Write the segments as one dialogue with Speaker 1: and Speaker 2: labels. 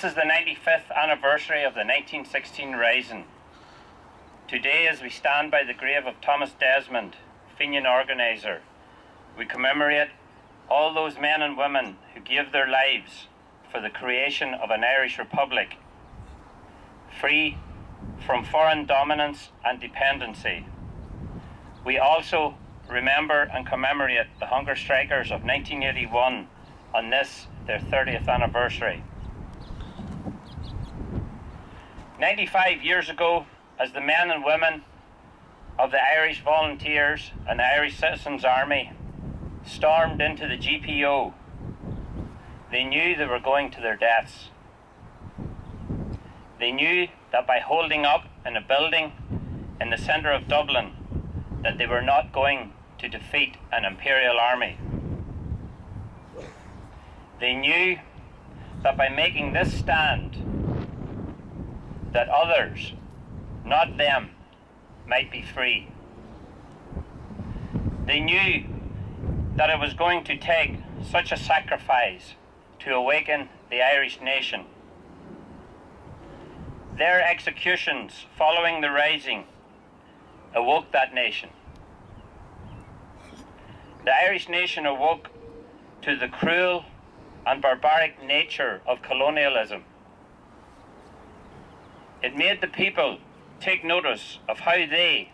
Speaker 1: This is the 95th anniversary of the 1916 Rising. Today, as we stand by the grave of Thomas Desmond, Fenian organiser, we commemorate all those men and women who gave their lives for the creation of an Irish Republic, free from foreign dominance and dependency. We also remember and commemorate the hunger strikers of 1981 on this, their 30th anniversary. 95 years ago, as the men and women of the Irish Volunteers and the Irish Citizens Army stormed into the GPO, they knew they were going to their deaths. They knew that by holding up in a building in the centre of Dublin, that they were not going to defeat an imperial army. They knew that by making this stand, that others, not them, might be free. They knew that it was going to take such a sacrifice to awaken the Irish nation. Their executions following the Rising awoke that nation. The Irish nation awoke to the cruel and barbaric nature of colonialism. It made the people take notice of how they,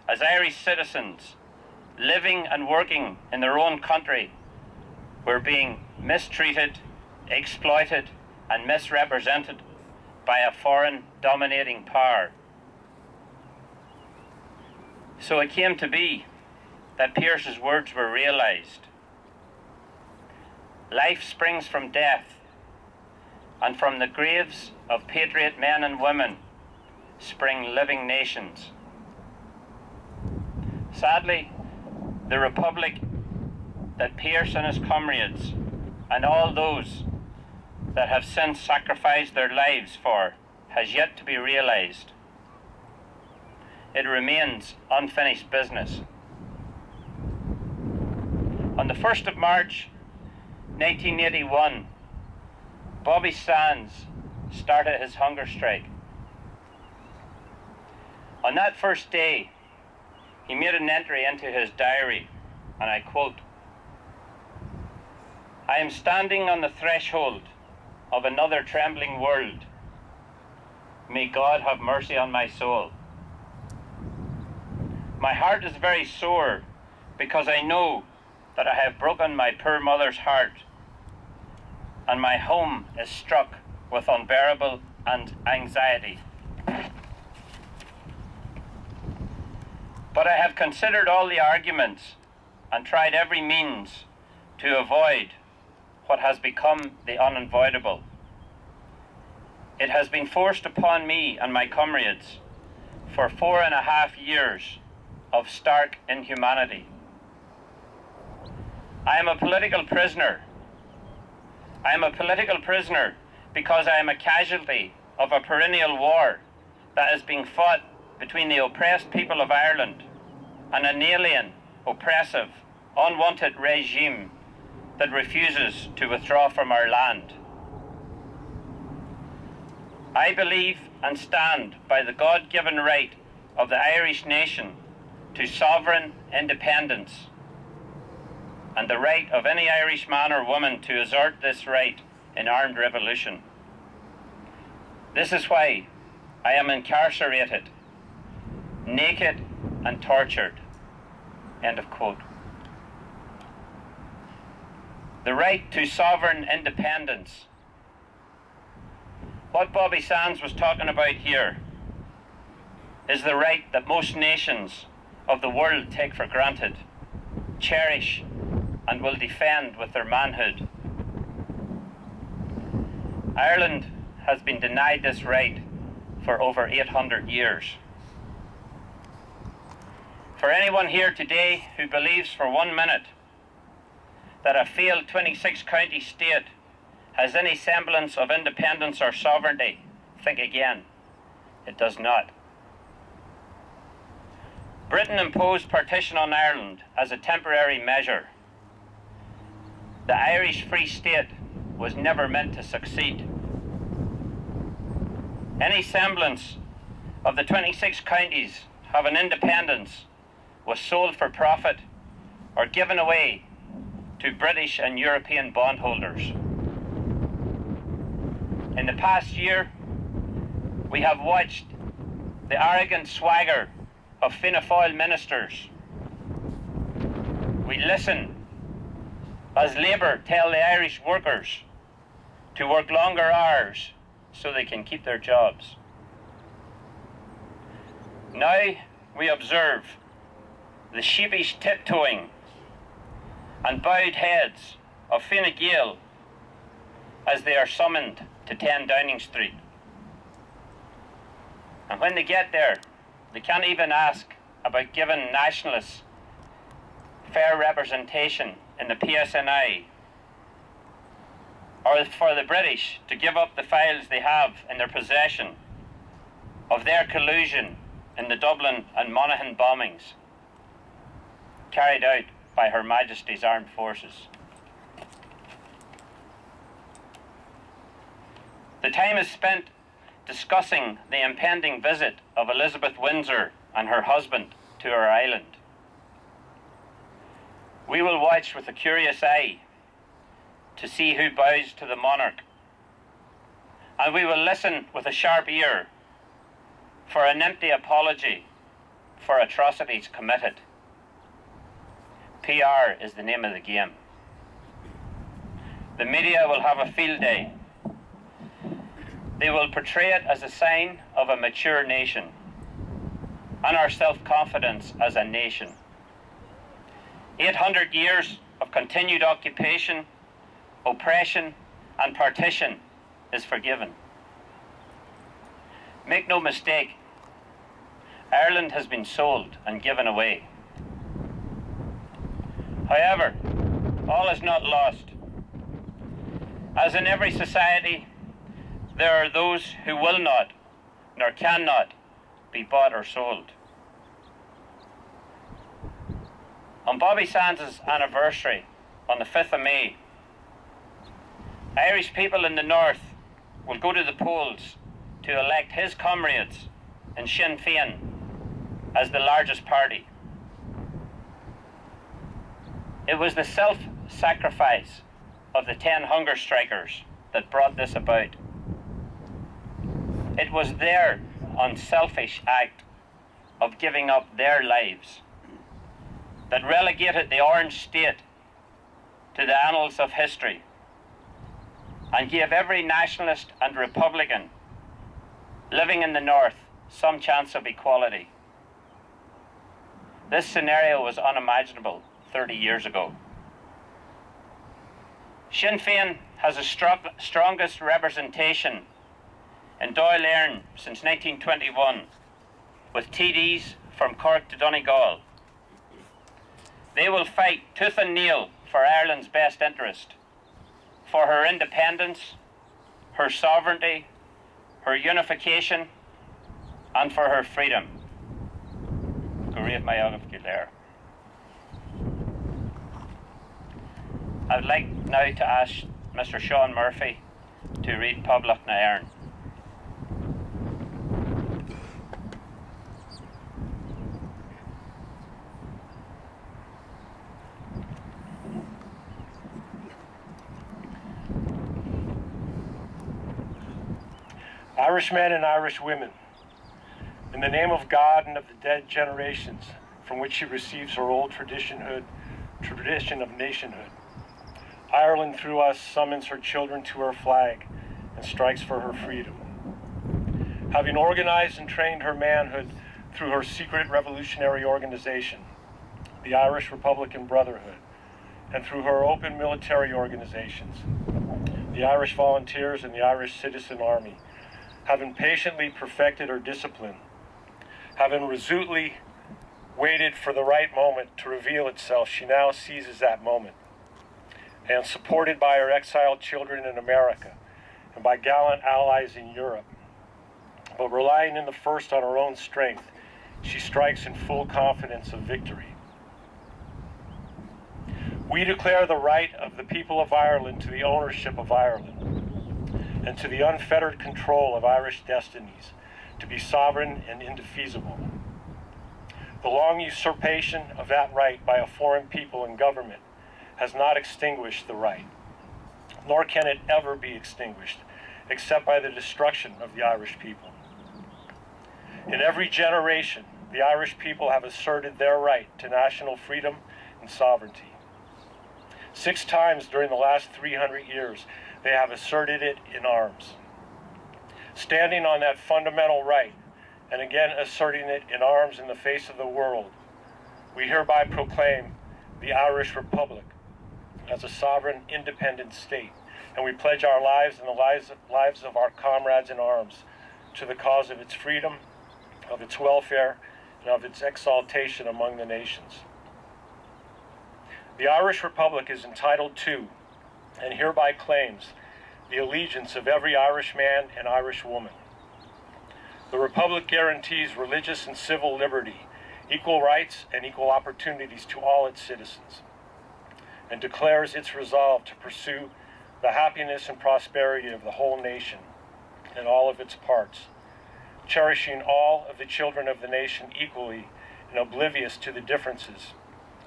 Speaker 1: as Irish citizens, living and working in their own country, were being mistreated, exploited, and misrepresented by a foreign dominating power. So it came to be that Pearse's words were realised. Life springs from death, and from the graves of patriot men and women spring living nations. Sadly, the Republic that Pearse and his comrades and all those that have since sacrificed their lives for has yet to be realised. It remains unfinished business. On the 1st of March 1981, Bobby Sands started his hunger strike. On that first day, he made an entry into his diary, and I quote, "I am standing on the threshold of another trembling world. May God have mercy on my soul. My heart is very sore because I know that I have broken my poor mother's heart, and my home is struck with unbearable anxiety. But I have considered all the arguments and tried every means to avoid what has become the unavoidable. It has been forced upon me and my comrades for 4.5 years of stark inhumanity. I am a political prisoner. I am a political prisoner because I am a casualty of a perennial war that is being fought between the oppressed people of Ireland and an alien, oppressive, unwanted regime that refuses to withdraw from our land. I believe and stand by the God-given right of the Irish nation to sovereign independence, and the right of any Irish man or woman to assert this right in armed revolution. This is why I am incarcerated, naked and tortured." End of quote. The right to sovereign independence. What Bobby Sands was talking about here is the right that most nations of the world take for granted, cherish, and will defend with their manhood. Ireland has been denied this right for over 800 years. For anyone here today who believes for 1 minute that a failed 26-county state has any semblance of independence or sovereignty, think again. It does not. Britain imposed partition on Ireland as a temporary measure. The Irish Free State was never meant to succeed. Any semblance of the 26 counties having independence was sold for profit or given away to British and European bondholders. In the past year, we have watched the arrogant swagger of Fianna Fáil ministers. We listen as Labour tell the Irish workers to work longer hours so they can keep their jobs. Now we observe the sheepish tiptoeing and bowed heads of Fine Gael as they are summoned to 10 Downing Street. And when they get there, they can't even ask about giving nationalists fair representation in the PSNI, or for the British to give up the files they have in their possession of their collusion in the Dublin and Monaghan bombings carried out by Her Majesty's Armed Forces. The time is spent discussing the impending visit of Elizabeth Windsor and her husband to our island. We will watch with a curious eye to see who bows to the monarch, and we will listen with a sharp ear for an empty apology for atrocities committed. PR is the name of the game. The media will have a field day. They will portray it as a sign of a mature nation and our self-confidence as a nation. 800 years of continued occupation, oppression and partition is forgiven. Make no mistake, Ireland has been sold and given away. However, all is not lost. As in every society, there are those who will not, nor cannot, be bought or sold. On Bobby Sands' anniversary, on the 5th of May, Irish people in the north will go to the polls to elect his comrades in Sinn Féin as the largest party. It was the self-sacrifice of the 10 hunger strikers that brought this about. It was their unselfish act of giving up their lives that relegated the Orange State to the annals of history and gave every nationalist and Republican living in the north some chance of equality. This scenario was unimaginable 30 years ago. Sinn Féin has the strongest representation in Dáil Éireann since 1921, with TDs from Cork to Donegal. They will fight tooth and nail for Ireland's best interest, for her independence, her sovereignty, her unification, and for her freedom. Go read my agam there. I'd like now to ask Mr. Sean Murphy to read Poblach na Éireann.
Speaker 2: Irish men and Irish women, in the name of God and of the dead generations from which she receives her old tradition of nationhood, Ireland through us summons her children to her flag and strikes for her freedom. Having organized and trained her manhood through her secret revolutionary organization, the Irish Republican Brotherhood, and through her open military organizations, the Irish Volunteers and the Irish Citizen Army, having patiently perfected her discipline, having resolutely waited for the right moment to reveal itself, she now seizes that moment. And supported by her exiled children in America and by gallant allies in Europe, but relying in the first on her own strength, she strikes in full confidence of victory. We declare the right of the people of Ireland to the ownership of Ireland. and to the unfettered control of Irish destinies, to be sovereign and indefeasible. The long usurpation of that right by a foreign people and government has not extinguished the right, nor can it ever be extinguished, except by the destruction of the Irish people. In every generation, the Irish people have asserted their right to national freedom and sovereignty. 6 times during the last 300 years, they have asserted it in arms. Standing on that fundamental right, and again asserting it in arms in the face of the world, we hereby proclaim the Irish Republic as a sovereign, independent state, and we pledge our lives and the lives of our comrades in arms to the cause of its freedom, of its welfare, and of its exaltation among the nations. The Irish Republic is entitled to, and hereby claims, the allegiance of every Irish man and Irish woman. The Republic guarantees religious and civil liberty, equal rights and equal opportunities to all its citizens, and declares its resolve to pursue the happiness and prosperity of the whole nation and all of its parts, cherishing all of the children of the nation equally and oblivious to the differences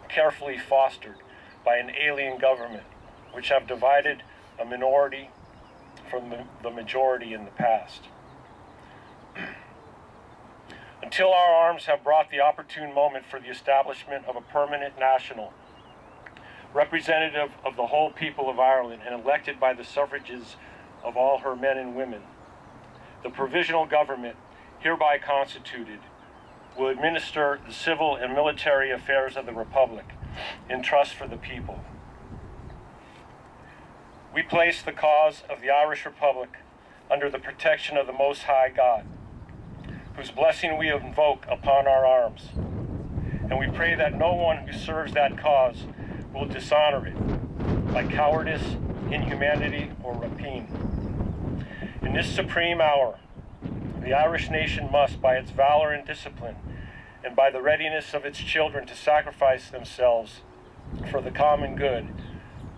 Speaker 2: carefully fostered by an alien government which have divided a minority from the majority in the past. Until our arms have brought the opportune moment for the establishment of a permanent national, representative of the whole people of Ireland and elected by the suffrages of all her men and women, the provisional government hereby constituted will administer the civil and military affairs of the Republic in trust for the people. We place the cause of the Irish Republic under the protection of the Most High God, whose blessing we invoke upon our arms, and we pray that no one who serves that cause will dishonor it by cowardice, inhumanity, or rapine. In this supreme hour, the Irish nation must, by its valor and discipline, and by the readiness of its children to sacrifice themselves for the common good,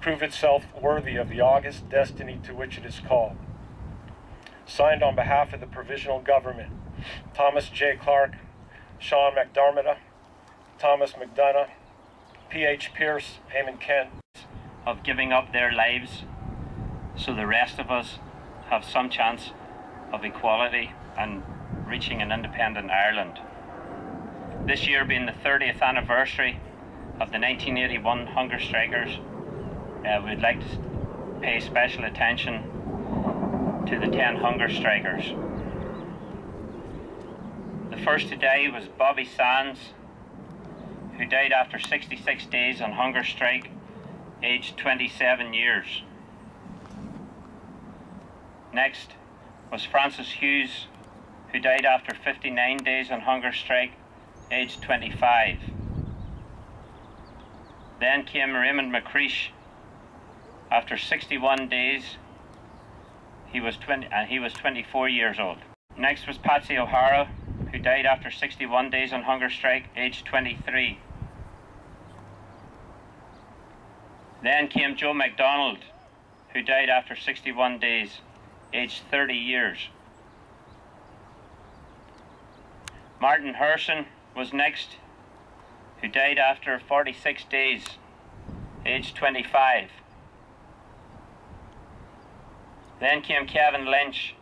Speaker 2: prove itself worthy of the august destiny to which it is called. Signed on behalf of the Provisional Government, Thomas J. Clark, Sean McDermott, Thomas McDonough, P.H. Pierce, Eamon Kent,
Speaker 1: of giving up their lives so the rest of us have some chance of equality and reaching an independent Ireland. This year being the 30th anniversary of the 1981 hunger strikers, we'd like to pay special attention to the 10 hunger strikers. The first to die was Bobby Sands, who died after 66 days on hunger strike, aged 27 years. Next was Francis Hughes, who died after 59 days on hunger strike, aged 25. Then came Raymond McCreesh. After 61 days, he was 24 years old. Next was Patsy O'Hara, who died after 61 days on hunger strike, aged 23. Then came Joe MacDonald, who died after 61 days, aged 30 years. Martin Herson was next, who died after 46 days, aged 25. Then came Kevin Lynch,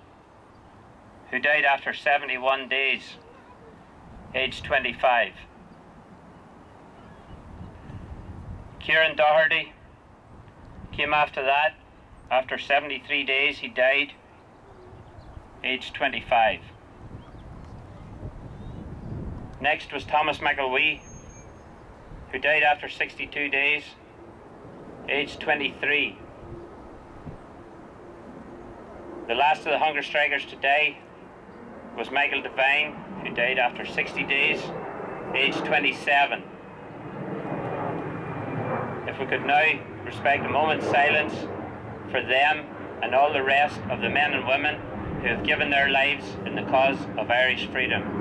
Speaker 1: who died after 71 days, aged 25. Kieran Doherty came after that. After 73 days, he died, aged 25. Next was Thomas McElwee, who died after 62 days, aged 23. The last of the hunger strikers to die was Michael Devine, who died after 60 days, aged 27. If we could now respect a moment's silence for them and all the rest of the men and women who have given their lives in the cause of Irish freedom.